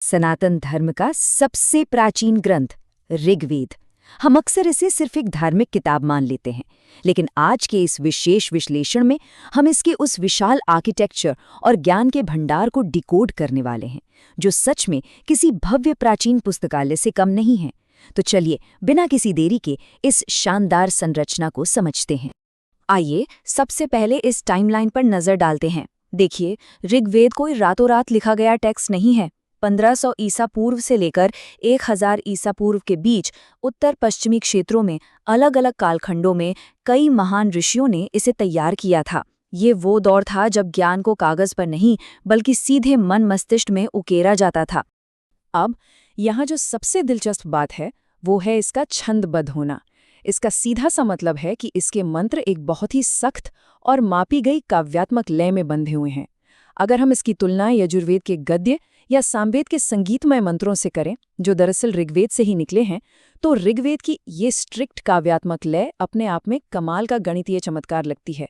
सनातन धर्म का सबसे प्राचीन ग्रंथ ऋग्वेद। हम अक्सर इसे सिर्फ एक धार्मिक किताब मान लेते हैं, लेकिन आज के इस विशेष विश्लेषण में हम इसके उस विशाल आर्किटेक्चर और ज्ञान के भंडार को डिकोड करने वाले हैं, जो सच में किसी भव्य प्राचीन पुस्तकालय से कम नहीं है। तो चलिए बिना किसी देरी के इस शानदार संरचना को समझते हैं। आइए सबसे पहले इस टाइमलाइन पर नजर डालते हैं। देखिए, ऋग्वेद कोई रातों रात लिखा गया टेक्स्ट नहीं है। 1500 ईसा पूर्व से लेकर 1000 ईसा पूर्व के बीच उत्तर पश्चिमी क्षेत्रों में अलग अलग कालखंडों में कई महान ऋषियों ने इसे तैयार किया था। ये वो दौर था जब ज्ञान को कागज पर नहीं बल्कि सीधे मन मस्तिष्क में उकेरा जाता था। अब यहाँ जो सबसे दिलचस्प बात है वो है इसका छंदबद्ध होना। इसका सीधा सा मतलब है कि इसके मंत्र एक बहुत ही सख्त और मापी गई काव्यात्मक लय में बंधे हुए हैं। अगर हम इसकी तुलना यजुर्वेद के गद्य या सामवेद के संगीतमय मंत्रों से करें, जो दरअसल ऋग्वेद से ही निकले हैं, तो ऋग्वेद की ये स्ट्रिक्ट काव्यात्मक लय अपने आप में कमाल का गणितीय चमत्कार लगती है।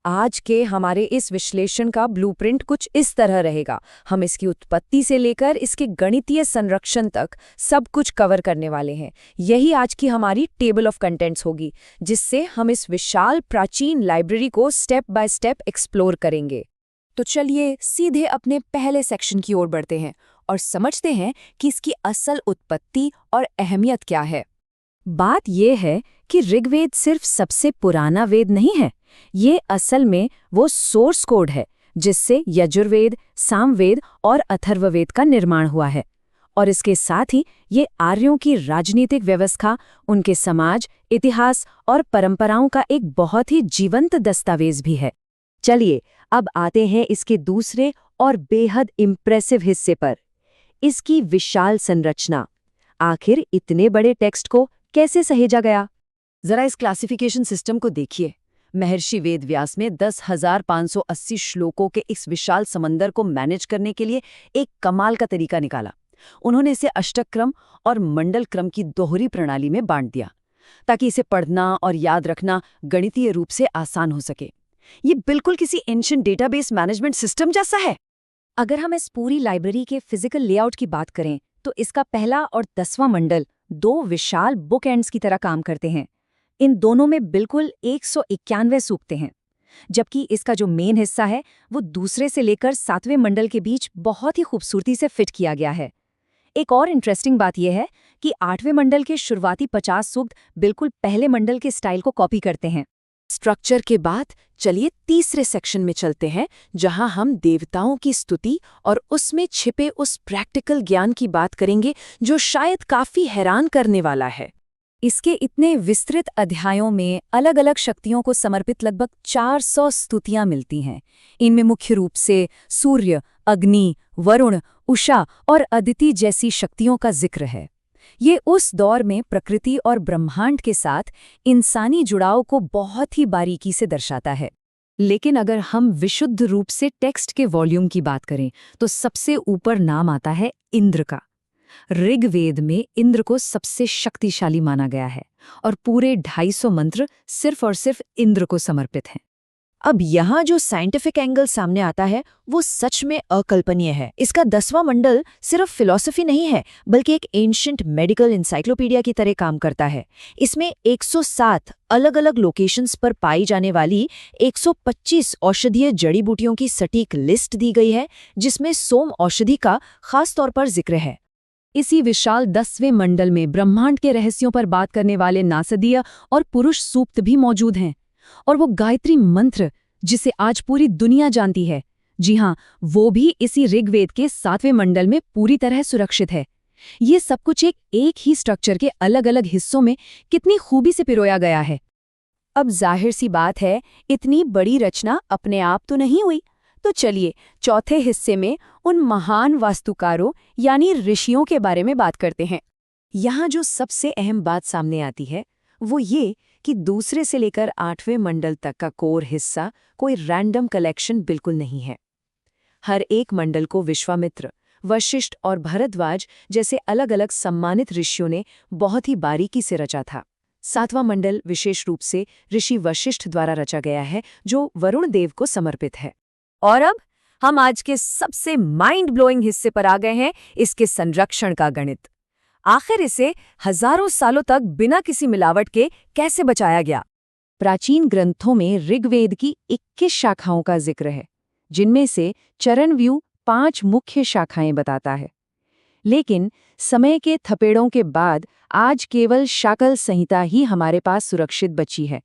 आज के हमारे इस विश्लेषण का ब्लूप्रिंट कुछ इस तरह रहेगा। हम इसकी उत्पत्ति से लेकर इसके गणितीय संरक्षण तक सब कुछ कवर करने वाले हैं। यही आज की हमारी टेबल ऑफ कंटेंट्स होगी, जिससे हम इस विशाल प्राचीन लाइब्रेरी को स्टेप बाय स्टेप एक्सप्लोर करेंगे। तो चलिए सीधे अपने पहले सेक्शन की ओर बढ़ते हैं और समझते हैं कि इसकी असल उत्पत्ति और अहमियत क्या है। बात यह है कि ऋग्वेद सिर्फ सबसे पुराना वेद नहीं है, ये असल में वो सोर्स कोड है जिससे यजुर्वेद, सामवेद और अथर्ववेद का निर्माण हुआ है। और इसके साथ ही ये आर्यों की राजनीतिक व्यवस्था, उनके समाज, इतिहास और परंपराओं का एक बहुत ही जीवंत दस्तावेज भी है। चलिए अब आते हैं इसके दूसरे और बेहद इम्प्रेसिव हिस्से पर, इसकी विशाल संरचना। आखिर इतने बड़े टेक्स्ट को कैसे सहेजा गया? जरा इस क्लासिफिकेशन सिस्टम को देखिए। महर्षि वेदव्यास ने 10,580 श्लोकों के इस विशाल समंदर को मैनेज करने के लिए एक कमाल का तरीका निकाला। उन्होंने इसे अष्टक क्रम और मंडल क्रम की दोहरी प्रणाली में बांट दिया, ताकि इसे पढ़ना और याद रखना गणितीय रूप से आसान हो सके। ये बिल्कुल किसी एंशिएंट डेटाबेस मैनेजमेंट सिस्टम जैसा है। अगर हम इस पूरी लाइब्रेरी के फिजिकल लेआउट की बात करें, तो इसका पहला और 10वां मंडल दो विशाल बुक एंड्स की तरह काम करते हैं। इन दोनों में बिल्कुल 191 सूक्तें हैं, जबकि इसका जो मेन हिस्सा है वो दूसरे से लेकर 7वें मंडल के बीच बहुत ही खूबसूरती से फिट किया गया है। एक और इंटरेस्टिंग बात यह है कि 8वें मंडल के शुरुआती 50 सूक्त बिल्कुल पहले मंडल के स्टाइल को कॉपी करते हैं। स्ट्रक्चर के बाद चलिए तीसरे सेक्शन में चलते हैं, जहां हम देवताओं की स्तुति और उसमें छिपे उस प्रैक्टिकल ज्ञान की बात करेंगे, जो शायद काफी हैरान करने वाला है। इसके इतने विस्तृत अध्यायों में अलग अलग शक्तियों को समर्पित लगभग 400 स्तुतियां मिलती हैं। इनमें मुख्य रूप से सूर्य, अग्नि, वरुण, उषा और अदिति जैसी शक्तियों का जिक्र है। ये उस दौर में प्रकृति और ब्रह्मांड के साथ इंसानी जुड़ाव को बहुत ही बारीकी से दर्शाता है। लेकिन अगर हम विशुद्ध रूप से टेक्स्ट के वॉल्यूम की बात करें, तो सबसे ऊपर नाम आता है इंद्र का। ऋग्वेद में इंद्र को सबसे शक्तिशाली माना गया है और पूरे 250 मंत्र सिर्फ और सिर्फ इंद्र को समर्पित हैं। अब यहाँ जो साइंटिफिक एंगल सामने आता है वो सच में अकल्पनीय है। इसका 10वां मंडल सिर्फ फिलॉसफी नहीं है, बल्कि एक एंशिएंट मेडिकल इंसाइक्लोपीडिया की तरह काम करता है। इसमें 107 अलग अलग लोकेशंस पर पाई जाने वाली 125 औषधीय जड़ी बूटियों की सटीक लिस्ट दी गई है, जिसमें सोम औषधि का खास तौर पर जिक्र है। इसी विशाल 10वें मंडल में ब्रह्मांड के रहस्यों पर बात करने वाले नासदीय और पुरुष सूक्त भी मौजूद हैं, और वो गायत्री मंत्र जिसे आज पूरी दुनिया जानती है, जी हाँ, वो भी इसी ऋग्वेद के 7वें मंडल में पूरी तरह सुरक्षित है। ये सब कुछ एक ही स्ट्रक्चर के अलग अलग हिस्सों में कितनी खूबी से पिरोया गया है। अब जाहिर सी बात है, इतनी बड़ी रचना अपने आप तो नहीं हुई। तो चलिए चौथे हिस्से में उन महान वास्तुकारों यानी ऋषियों के बारे में बात करते हैं। यहाँ जो सबसे अहम बात सामने आती है वो ये कि दूसरे से लेकर 8वें मंडल तक का कोर हिस्सा कोई रैंडम कलेक्शन बिल्कुल नहीं है। हर एक मंडल को विश्वामित्र, वशिष्ठ और भरद्वाज जैसे अलग अलग सम्मानित ऋषियों ने बहुत ही बारीकी से रचा था। 7वां मंडल विशेष रूप से ऋषि वशिष्ठ द्वारा रचा गया है, जो वरुण देव को समर्पित है। और अब हम आज के सबसे माइंड ब्लोइंग हिस्से पर आ गए हैं, इसके संरक्षण का गणित। आखिर इसे हजारों सालों तक बिना किसी मिलावट के कैसे बचाया गया? प्राचीन ग्रंथों में ऋग्वेद की 21 शाखाओं का जिक्र है, जिनमें से चरणव्यूह 5 मुख्य शाखाएं बताता है। लेकिन समय के थपेड़ों के बाद आज केवल शाकल संहिता ही हमारे पास सुरक्षित बची है,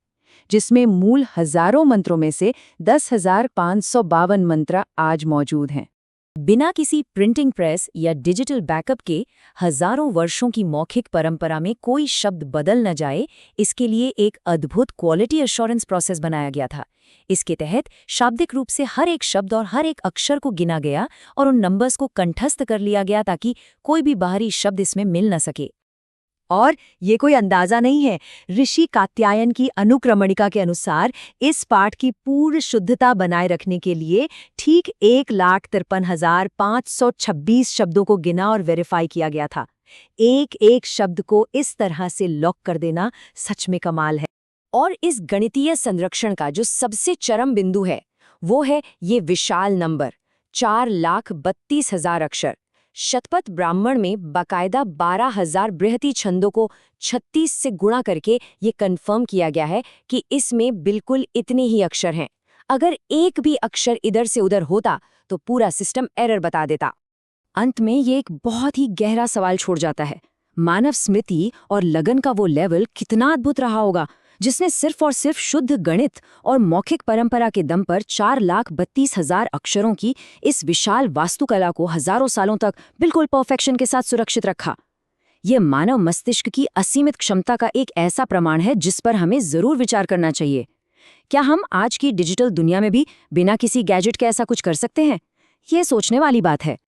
जिसमें मूल हजारों मंत्रों में से 10,552 मंत्र आज मौजूद हैं। बिना किसी प्रिंटिंग प्रेस या डिजिटल बैकअप के हजारों वर्षों की मौखिक परंपरा में कोई शब्द बदल न जाए, इसके लिए एक अद्भुत क्वालिटी एश्योरेंस प्रोसेस बनाया गया था। इसके तहत शाब्दिक रूप से हर एक शब्द और हर एक अक्षर को गिना गया और उन नंबर्स को कंठस्थ कर लिया गया ताकि कोई भी बाहरी शब्द इसमें मिल न सके। और ये कोई अंदाजा नहीं है, ऋषि कात्यायन की अनुक्रमणिका के अनुसार इस पाठ की पूर्ण शुद्धता बनाए रखने के लिए ठीक 1,53,526 शब्दों को गिना और वेरीफाई किया गया था। एक एक शब्द को इस तरह से लॉक कर देना सच में कमाल है। और इस गणितीय संरक्षण का जो सबसे चरम बिंदु है, वो है ये विशाल नंबर 4,32,000 अक्षर। शतपथ ब्राह्मण में बाकायदा 12,000 बृहति छंदों को 36 से गुणा करके ये कंफर्म किया गया है कि इसमें बिल्कुल इतने ही अक्षर हैं। अगर एक भी अक्षर इधर से उधर होता तो पूरा सिस्टम एरर बता देता। अंत में ये एक बहुत ही गहरा सवाल छोड़ जाता है, मानव स्मृति और लगन का वो लेवल कितना अद्भुत रहा होगा, जिसने सिर्फ और सिर्फ शुद्ध गणित और मौखिक परंपरा के दम पर 4,32,000 अक्षरों की इस विशाल वास्तुकला को हजारों सालों तक बिल्कुल परफेक्शन के साथ सुरक्षित रखा। ये मानव मस्तिष्क की असीमित क्षमता का एक ऐसा प्रमाण है जिस पर हमें जरूर विचार करना चाहिए। क्या हम आज की डिजिटल दुनिया में भी बिना किसी गैजेट के ऐसा कुछ कर सकते हैं? ये सोचने वाली बात है।